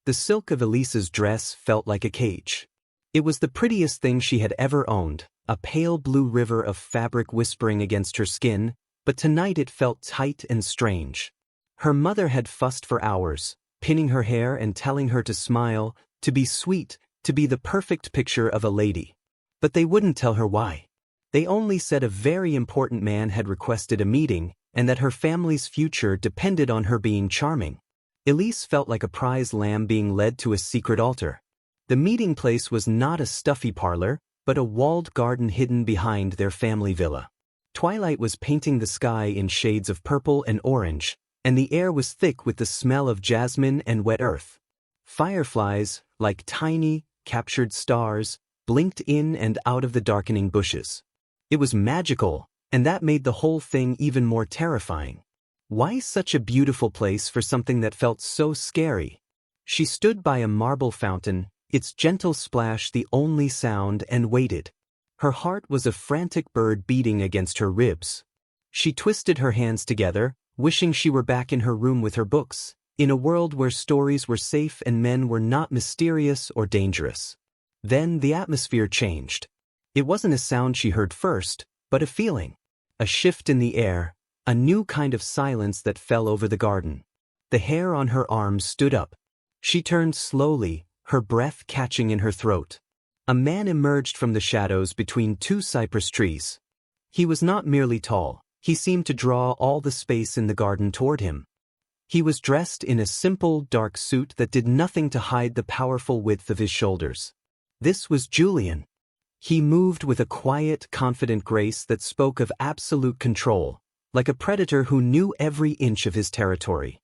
The silk of Elisa's dress felt like a cage. It was the prettiest thing she had ever owned, a pale blue river of fabric whispering against her skin, but tonight it felt tight and strange. Her mother had fussed for hours, pinning her hair and telling her to smile, to be sweet, to be the perfect picture of a lady. But they wouldn't tell her why. They only said a very important man had requested a meeting, and that her family's future depended on her being charming. Elise felt like a prize lamb being led to a secret altar. The meeting place was not a stuffy parlor, but a walled garden hidden behind their family villa. Twilight was painting the sky in shades of purple and orange, and the air was thick with the smell of jasmine and wet earth. Fireflies, like tiny, captured stars, blinked in and out of the darkening bushes. It was magical, and that made the whole thing even more terrifying. Why such a beautiful place for something that felt so scary? She stood by a marble fountain, its gentle splash the only sound, and waited. Her heart was a frantic bird beating against her ribs. She twisted her hands together, wishing she were back in her room with her books, in a world where stories were safe and men were not mysterious or dangerous. Then the atmosphere changed. It wasn't a sound she heard first, but a feeling. A shift in the air, a new kind of silence that fell over the garden. The hair on her arms stood up. She turned slowly, her breath catching in her throat. A man emerged from the shadows between two cypress trees. He was not merely tall, he seemed to draw all the space in the garden toward him. He was dressed in a simple, dark suit that did nothing to hide the powerful width of his shoulders. This was Julian. He moved with a quiet, confident grace that spoke of absolute control, like a predator who knew every inch of his territory.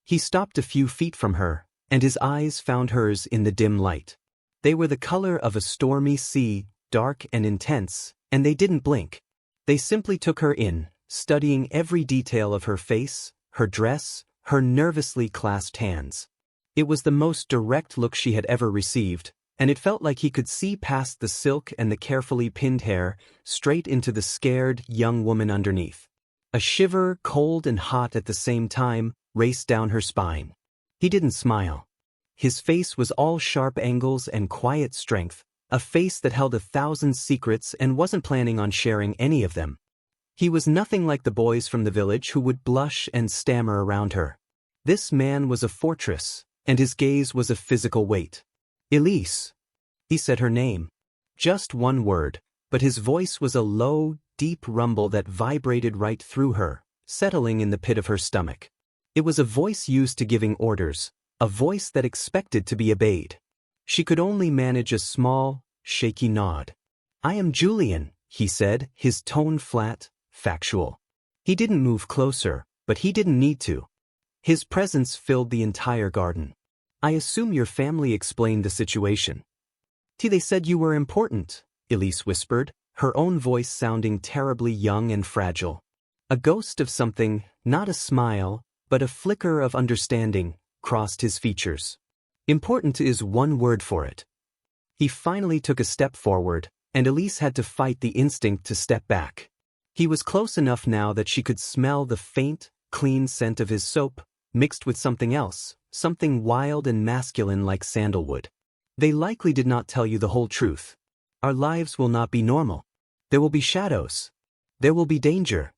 He stopped a few feet from her, and his eyes found hers in the dim light. They were the color of a stormy sea, dark and intense, and they didn't blink. They simply took her in, studying every detail of her face, her dress, her nervously clasped hands. It was the most direct look she had ever received, and it felt like he could see past the silk and the carefully pinned hair, straight into the scared, young woman underneath. A shiver, cold and hot at the same time, raced down her spine. He didn't smile. His face was all sharp angles and quiet strength, a face that held 1,000 secrets and wasn't planning on sharing any of them. He was nothing like the boys from the village who would blush and stammer around her. This man was a fortress, and his gaze was a physical weight. Elise. He said her name. Just one word, but his voice was a low, deep rumble that vibrated right through her, settling in the pit of her stomach. It was a voice used to giving orders, a voice that expected to be obeyed. She could only manage a small, shaky nod. "I am Julian," he said, his tone flat, factual. He didn't move closer, but he didn't need to. His presence filled the entire garden. "I assume your family explained the situation." "They said you were important," Elise whispered, her own voice sounding terribly young and fragile. A ghost of something, not a smile, but a flicker of understanding, crossed his features. "Important is one word for it." He finally took a step forward, and Elise had to fight the instinct to step back. He was close enough now that she could smell the faint, clean scent of his soap, mixed with something else, something wild and masculine like sandalwood. "They likely did not tell you the whole truth. Our lives will not be normal. There will be shadows. There will be danger."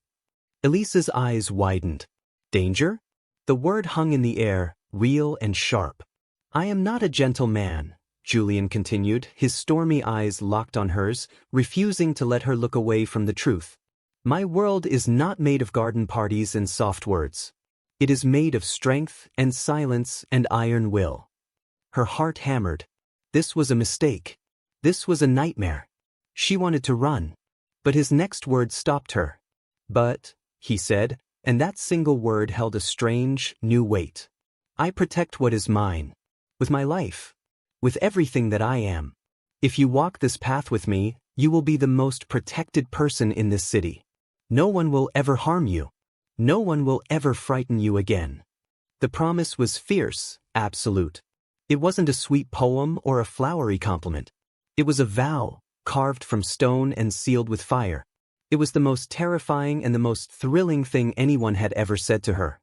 Elise's eyes widened. Danger? The word hung in the air, real and sharp. "I am not a gentle man," Julian continued, his stormy eyes locked on hers, refusing to let her look away from the truth. "My world is not made of garden parties and soft words. It is made of strength and silence and iron will." Her heart hammered. This was a mistake. This was a nightmare. She wanted to run. But his next word stopped her. "But," he said, and that single word held a strange, new weight. "I protect what is mine. With my life. With everything that I am. If you walk this path with me, you will be the most protected person in this city. No one will ever harm you. No one will ever frighten you again." The promise was fierce, absolute. It wasn't a sweet poem or a flowery compliment. It was a vow, carved from stone and sealed with fire. It was the most terrifying and the most thrilling thing anyone had ever said to her.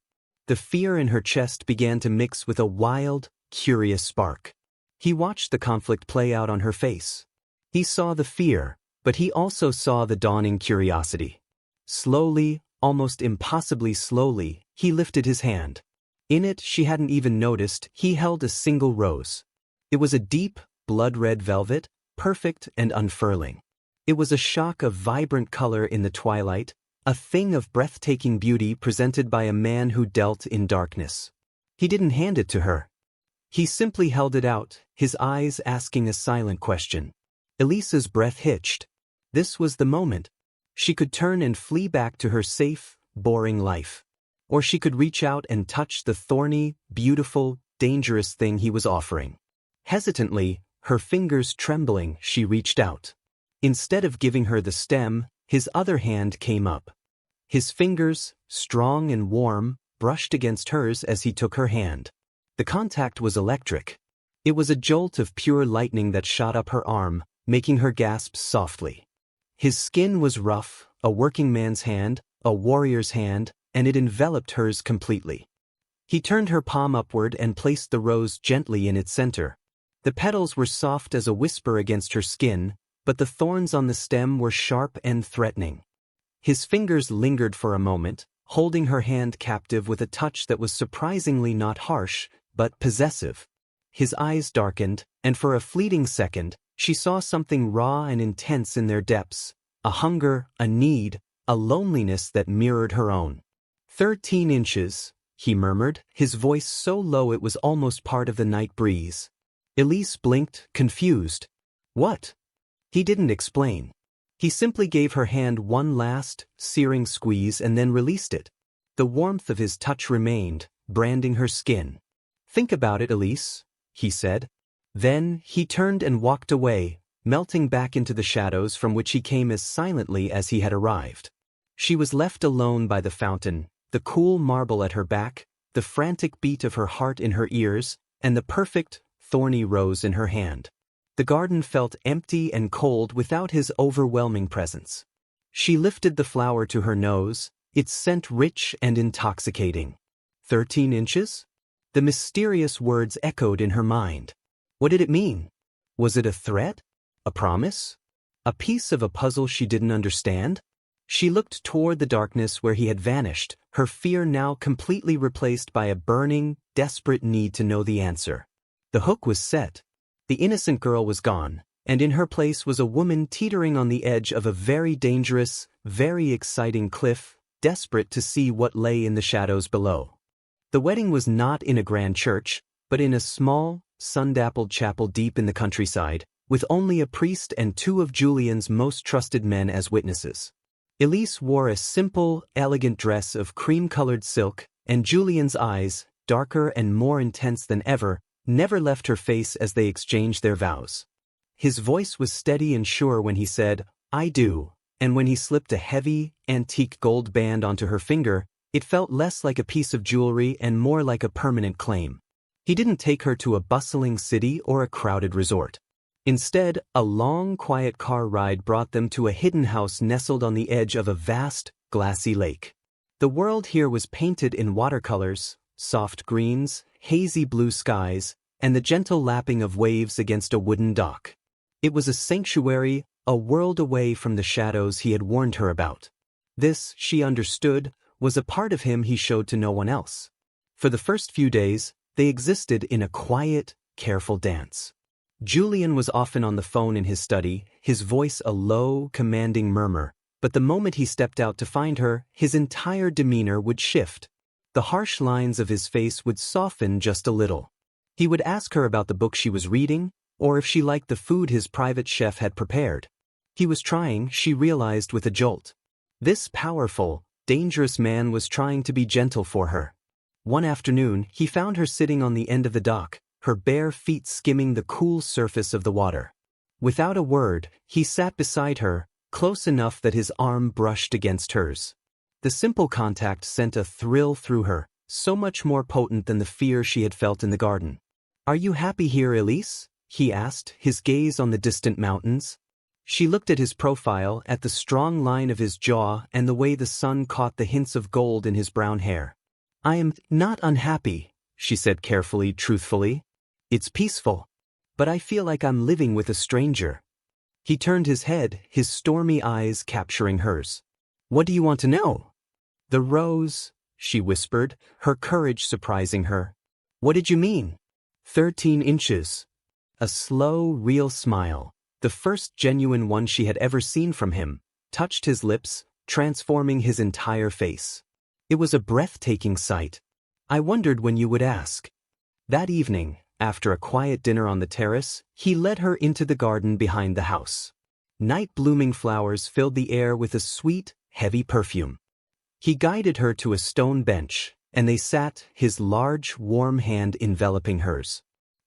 The fear in her chest began to mix with a wild, curious spark. He watched the conflict play out on her face. He saw the fear, but he also saw the dawning curiosity. Slowly, almost impossibly slowly, he lifted his hand. In it, she hadn't even noticed, he held a single rose. It was a deep, blood-red velvet, perfect and unfurling. It was a shock of vibrant color in the twilight, a thing of breathtaking beauty presented by a man who dealt in darkness. He didn't hand it to her. He simply held it out, his eyes asking a silent question. Elisa's breath hitched. This was the moment. She could turn and flee back to her safe, boring life. Or she could reach out and touch the thorny, beautiful, dangerous thing he was offering. Hesitantly, her fingers trembling, she reached out. Instead of giving her the stem, his other hand came up. His fingers, strong and warm, brushed against hers as he took her hand. The contact was electric. It was a jolt of pure lightning that shot up her arm, making her gasp softly. His skin was rough, a working man's hand, a warrior's hand, and it enveloped hers completely. He turned her palm upward and placed the rose gently in its center. The petals were soft as a whisper against her skin, but the thorns on the stem were sharp and threatening. His fingers lingered for a moment, holding her hand captive with a touch that was surprisingly not harsh, but possessive. His eyes darkened, and for a fleeting second, she saw something raw and intense in their depths, a hunger, a need, a loneliness that mirrored her own. 13 inches, he murmured, his voice so low it was almost part of the night breeze. Elise blinked, confused. What? He didn't explain. He simply gave her hand one last, searing squeeze and then released it. The warmth of his touch remained, branding her skin. Think about it, Elise, he said. Then, he turned and walked away, melting back into the shadows from which he came as silently as he had arrived. She was left alone by the fountain, the cool marble at her back, the frantic beat of her heart in her ears, and the perfect, thorny rose in her hand. The garden felt empty and cold without his overwhelming presence. She lifted the flower to her nose, its scent rich and intoxicating. 13 inches? The mysterious words echoed in her mind. What did it mean? Was it a threat? A promise? A piece of a puzzle she didn't understand? She looked toward the darkness where he had vanished, her fear now completely replaced by a burning, desperate need to know the answer. The hook was set. The innocent girl was gone, and in her place was a woman teetering on the edge of a very dangerous, very exciting cliff, desperate to see what lay in the shadows below. The wedding was not in a grand church, but in a small, sun-dappled chapel deep in the countryside, with only a priest and 2 of Julian's most trusted men as witnesses. Elise wore a simple, elegant dress of cream-colored silk, and Julian's eyes, darker and more intense than ever, never left her face as they exchanged their vows. His voice was steady and sure when he said, "I do," and when he slipped a heavy, antique gold band onto her finger, it felt less like a piece of jewelry and more like a permanent claim. He didn't take her to a bustling city or a crowded resort. Instead, a long, quiet car ride brought them to a hidden house nestled on the edge of a vast, glassy lake. The world here was painted in watercolors, soft greens, hazy blue skies, and the gentle lapping of waves against a wooden dock. It was a sanctuary, a world away from the shadows he had warned her about. This, she understood, was a part of him he showed to no one else. For the first few days, they existed in a quiet, careful dance. Julian was often on the phone in his study, his voice a low, commanding murmur, but the moment he stepped out to find her, his entire demeanor would shift. The harsh lines of his face would soften just a little. He would ask her about the book she was reading, or if she liked the food his private chef had prepared. He was trying, she realized with a jolt. This powerful, dangerous man was trying to be gentle for her. One afternoon, he found her sitting on the end of the dock, her bare feet skimming the cool surface of the water. Without a word, he sat beside her, close enough that his arm brushed against hers. The simple contact sent a thrill through her, so much more potent than the fear she had felt in the garden. "Are you happy here, Elise?" he asked, his gaze on the distant mountains. She looked at his profile, at the strong line of his jaw and the way the sun caught the hints of gold in his brown hair. "I am not unhappy," she said carefully, truthfully. It's peaceful. But I feel like I'm living with a stranger. He turned his head, his stormy eyes capturing hers. What do you want to know? The rose, she whispered, her courage surprising her. What did you mean? 13 inches. A slow, real smile, the first genuine one she had ever seen from him, touched his lips, transforming his entire face. It was a breathtaking sight. I wondered when you would ask. That evening, after a quiet dinner on the terrace, he led her into the garden behind the house. Night-blooming flowers filled the air with a sweet, heavy perfume. He guided her to a stone bench, and they sat, his large, warm hand enveloping hers.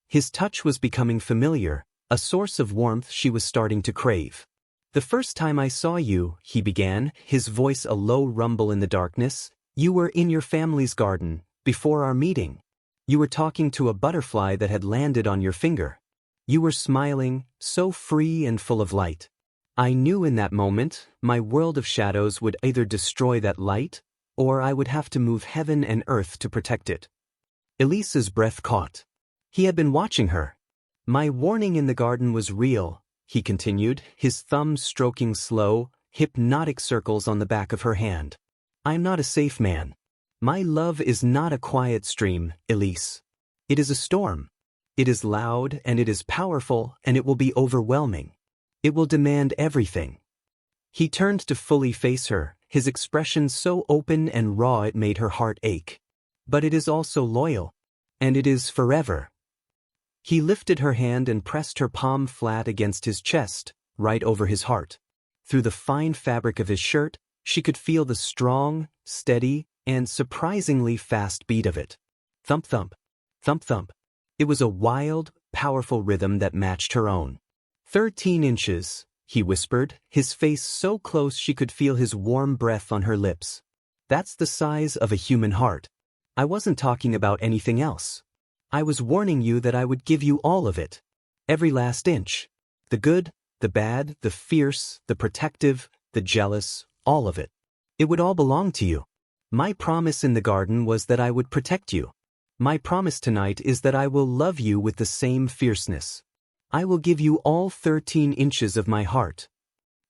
His touch was becoming familiar, a source of warmth she was starting to crave. The first time I saw you, he began, his voice a low rumble in the darkness, you were in your family's garden, before our meeting. You were talking to a butterfly that had landed on your finger. You were smiling, so free and full of light. I knew in that moment, my world of shadows would either destroy that light, or I would have to move heaven and earth to protect it. Elise's breath caught. He had been watching her. My warning in the garden was real, he continued, his thumb stroking slow, hypnotic circles on the back of her hand. I'm not a safe man. My love is not a quiet stream, Elise. It is a storm. It is loud and it is powerful and it will be overwhelming. It will demand everything. He turned to fully face her, his expression so open and raw it made her heart ache. But it is also loyal. And it is forever. He lifted her hand and pressed her palm flat against his chest, right over his heart. Through the fine fabric of his shirt, she could feel the strong, steady, and surprisingly fast beat of it. Thump thump, thump thump. It was a wild, powerful rhythm that matched her own. 13 inches, he whispered, his face so close she could feel his warm breath on her lips. That's the size of a human heart. I wasn't talking about anything else. I was warning you that I would give you all of it. Every last inch. The good, the bad, the fierce, the protective, the jealous, all of it. It would all belong to you. My promise in the garden was that I would protect you. My promise tonight is that I will love you with the same fierceness. I will give you all 13 inches of my heart.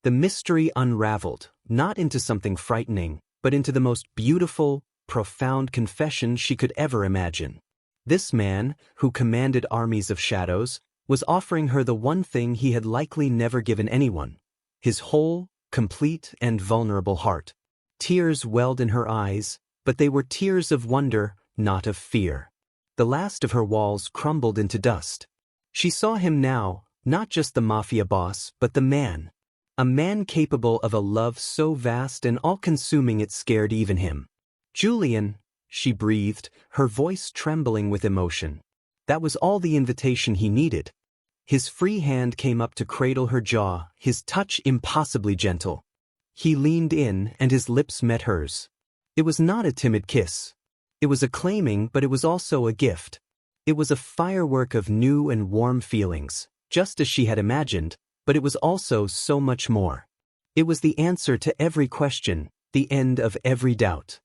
The mystery unraveled, not into something frightening, but into the most beautiful, profound confession she could ever imagine. This man, who commanded armies of shadows, was offering her the one thing he had likely never given anyone, his whole, complete and vulnerable heart. Tears welled in her eyes, but they were tears of wonder, not of fear. The last of her walls crumbled into dust. She saw him now, not just the mafia boss, but the man. A man capable of a love so vast and all-consuming it scared even him. Julian, she breathed, her voice trembling with emotion. That was all the invitation he needed. His free hand came up to cradle her jaw, his touch impossibly gentle. He leaned in and his lips met hers. It was not a timid kiss. It was a claiming, but it was also a gift. It was a firework of new and warm feelings, just as she had imagined, but it was also so much more. It was the answer to every question, the end of every doubt.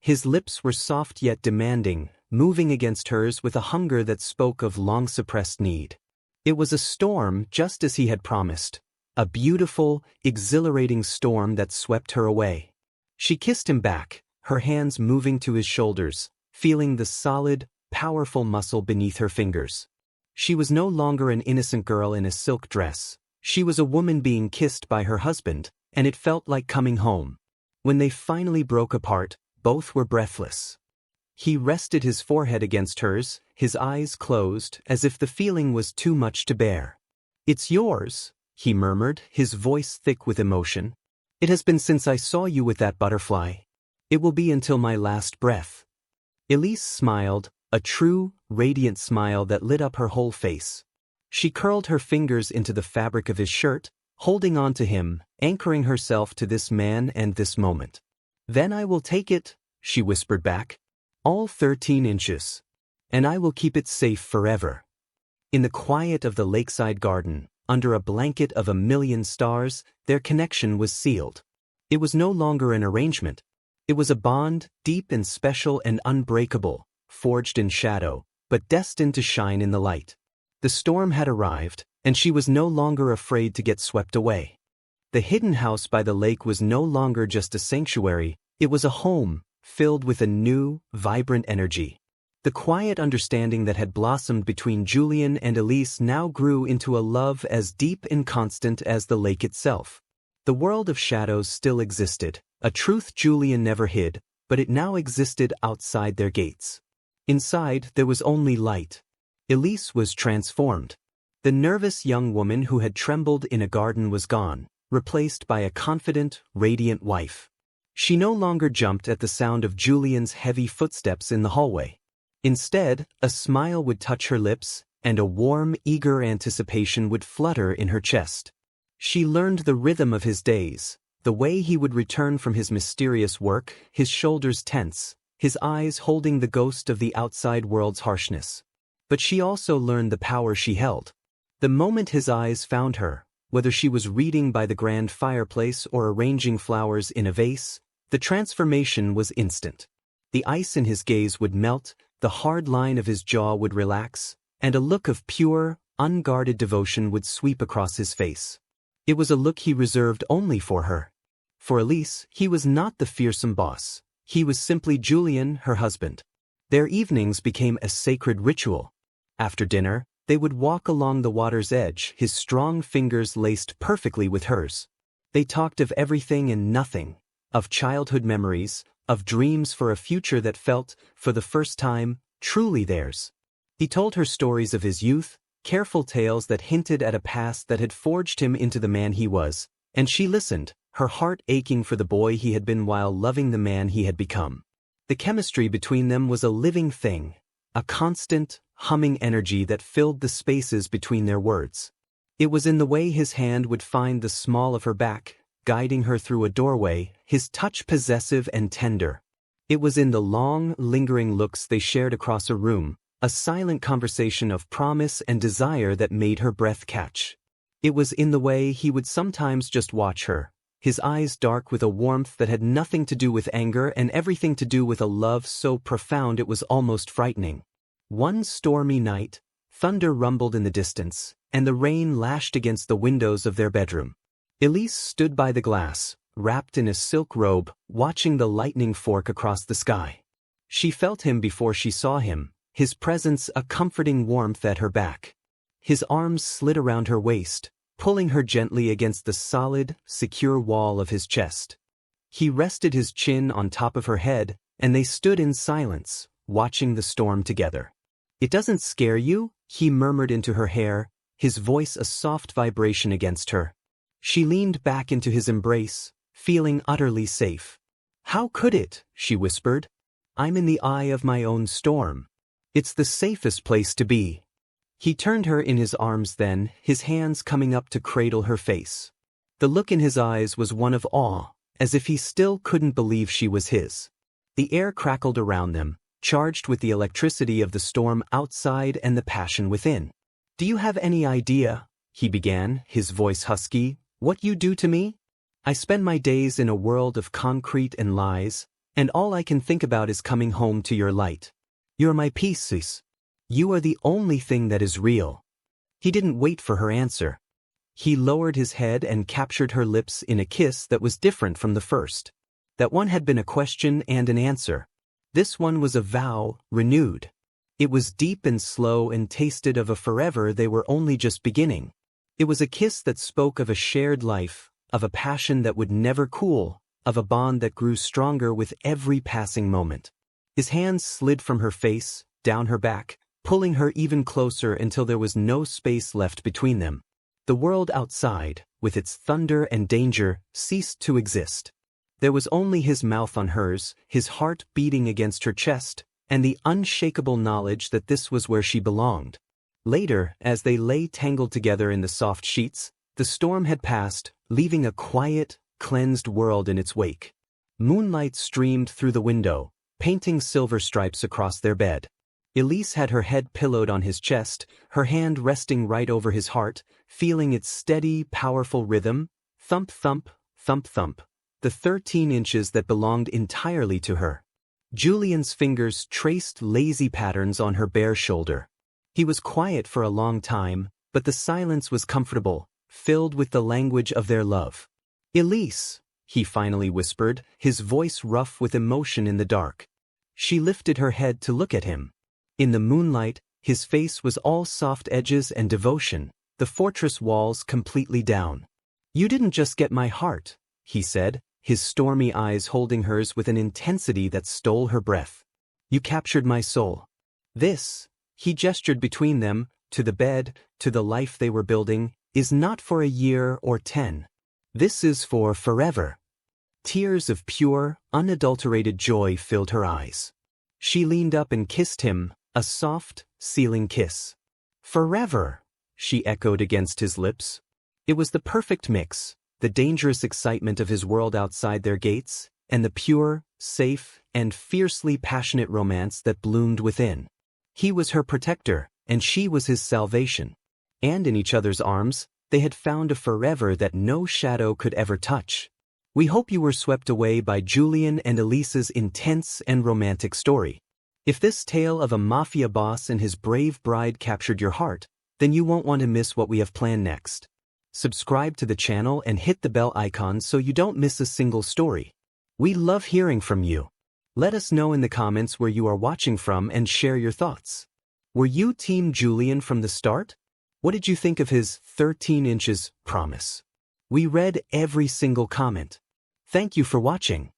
His lips were soft yet demanding, moving against hers with a hunger that spoke of long-suppressed need. It was a storm just as he had promised. A beautiful, exhilarating storm that swept her away. She kissed him back, her hands moving to his shoulders, feeling the solid, powerful muscle beneath her fingers. She was no longer an innocent girl in a silk dress. She was a woman being kissed by her husband, and it felt like coming home. When they finally broke apart, both were breathless. He rested his forehead against hers, his eyes closed, as if the feeling was too much to bear. It's yours, he murmured, his voice thick with emotion. It has been since I saw you with that butterfly. It will be until my last breath. Elise smiled, a true, radiant smile that lit up her whole face. She curled her fingers into the fabric of his shirt, holding on to him, anchoring herself to this man and this moment. Then I will take it, she whispered back. All 13 inches. And I will keep it safe forever. In the quiet of the lakeside garden, under a blanket of a million stars, their connection was sealed. It was no longer an arrangement. It was a bond, deep and special and unbreakable, forged in shadow, but destined to shine in the light. The storm had arrived, and she was no longer afraid to get swept away. The hidden house by the lake was no longer just a sanctuary, it was a home, filled with a new, vibrant energy. The quiet understanding that had blossomed between Julian and Elise now grew into a love as deep and constant as the lake itself. The world of shadows still existed, a truth Julian never hid, but it now existed outside their gates. Inside, there was only light. Elise was transformed. The nervous young woman who had trembled in a garden was gone, replaced by a confident, radiant wife. She no longer jumped at the sound of Julian's heavy footsteps in the hallway. Instead, a smile would touch her lips, and a warm, eager anticipation would flutter in her chest. She learned the rhythm of his days, the way he would return from his mysterious work, his shoulders tense, his eyes holding the ghost of the outside world's harshness. But she also learned the power she held. The moment his eyes found her, whether she was reading by the grand fireplace or arranging flowers in a vase, the transformation was instant. The ice in his gaze would melt, the hard line of his jaw would relax, and a look of pure, unguarded devotion would sweep across his face. It was a look he reserved only for her. For Elise, he was not the fearsome boss. He was simply Julian, her husband. Their evenings became a sacred ritual. After dinner, they would walk along the water's edge, his strong fingers laced perfectly with hers. They talked of everything and nothing, of childhood memories, of dreams for a future that felt, for the first time, truly theirs. He told her stories of his youth, careful tales that hinted at a past that had forged him into the man he was, and she listened, her heart aching for the boy he had been while loving the man he had become. The chemistry between them was a living thing, a constant, humming energy that filled the spaces between their words. It was in the way his hand would find the small of her back, guiding her through a doorway, his touch possessive and tender. It was in the long, lingering looks they shared across a room, a silent conversation of promise and desire that made her breath catch. It was in the way he would sometimes just watch her, his eyes dark with a warmth that had nothing to do with anger and everything to do with a love so profound it was almost frightening. One stormy night, thunder rumbled in the distance, and the rain lashed against the windows of their bedroom. Elise stood by the glass, wrapped in a silk robe, watching the lightning fork across the sky. She felt him before she saw him, his presence a comforting warmth at her back. His arms slid around her waist, pulling her gently against the solid, secure wall of his chest. He rested his chin on top of her head, and they stood in silence, watching the storm together. "It doesn't scare you?" he murmured into her hair, his voice a soft vibration against her. She leaned back into his embrace, feeling utterly safe. "How could it?" she whispered. "I'm in the eye of my own storm. It's the safest place to be." He turned her in his arms then, his hands coming up to cradle her face. The look in his eyes was one of awe, as if he still couldn't believe she was his. The air crackled around them, charged with the electricity of the storm outside and the passion within. "Do you have any idea," he began, his voice husky, "what you do to me? I spend my days in a world of concrete and lies, and all I can think about is coming home to your light. You're my peace, sis. You are the only thing that is real." He didn't wait for her answer. He lowered his head and captured her lips in a kiss that was different from the first. That one had been a question and an answer. This one was a vow, renewed. It was deep and slow and tasted of a forever they were only just beginning. It was a kiss that spoke of a shared life, of a passion that would never cool, of a bond that grew stronger with every passing moment. His hands slid from her face, down her back, pulling her even closer until there was no space left between them. The world outside, with its thunder and danger, ceased to exist. There was only his mouth on hers, his heart beating against her chest, and the unshakable knowledge that this was where she belonged. Later, as they lay tangled together in the soft sheets, the storm had passed, leaving a quiet, cleansed world in its wake. Moonlight streamed through the window, painting silver stripes across their bed. Elise had her head pillowed on his chest, her hand resting right over his heart, feeling its steady, powerful rhythm, thump thump, thump thump, the 13 inches that belonged entirely to her. Julian's fingers traced lazy patterns on her bare shoulder. He was quiet for a long time, but the silence was comfortable, filled with the language of their love. "Elise," he finally whispered, his voice rough with emotion in the dark. She lifted her head to look at him. In the moonlight, his face was all soft edges and devotion, the fortress walls completely down. "You didn't just get my heart," he said, his stormy eyes holding hers with an intensity that stole her breath. "You captured my soul." "This," he gestured between them, to the bed, to the life they were building, "is not for a year or 10. This is for forever." Tears of pure, unadulterated joy filled her eyes. She leaned up and kissed him, a soft, sealing kiss. "Forever," she echoed against his lips. It was the perfect mix, the dangerous excitement of his world outside their gates, and the pure, safe, and fiercely passionate romance that bloomed within. He was her protector, and she was his salvation. And in each other's arms, they had found a forever that no shadow could ever touch. We hope you were swept away by Julian and Elise's intense and romantic story. If this tale of a mafia boss and his brave bride captured your heart, then you won't want to miss what we have planned next. Subscribe to the channel and hit the bell icon so you don't miss a single story. We love hearing from you. Let us know in the comments where you are watching from and share your thoughts. Were you Team Julian from the start? What did you think of his 13 inches promise? We read every single comment. Thank you for watching.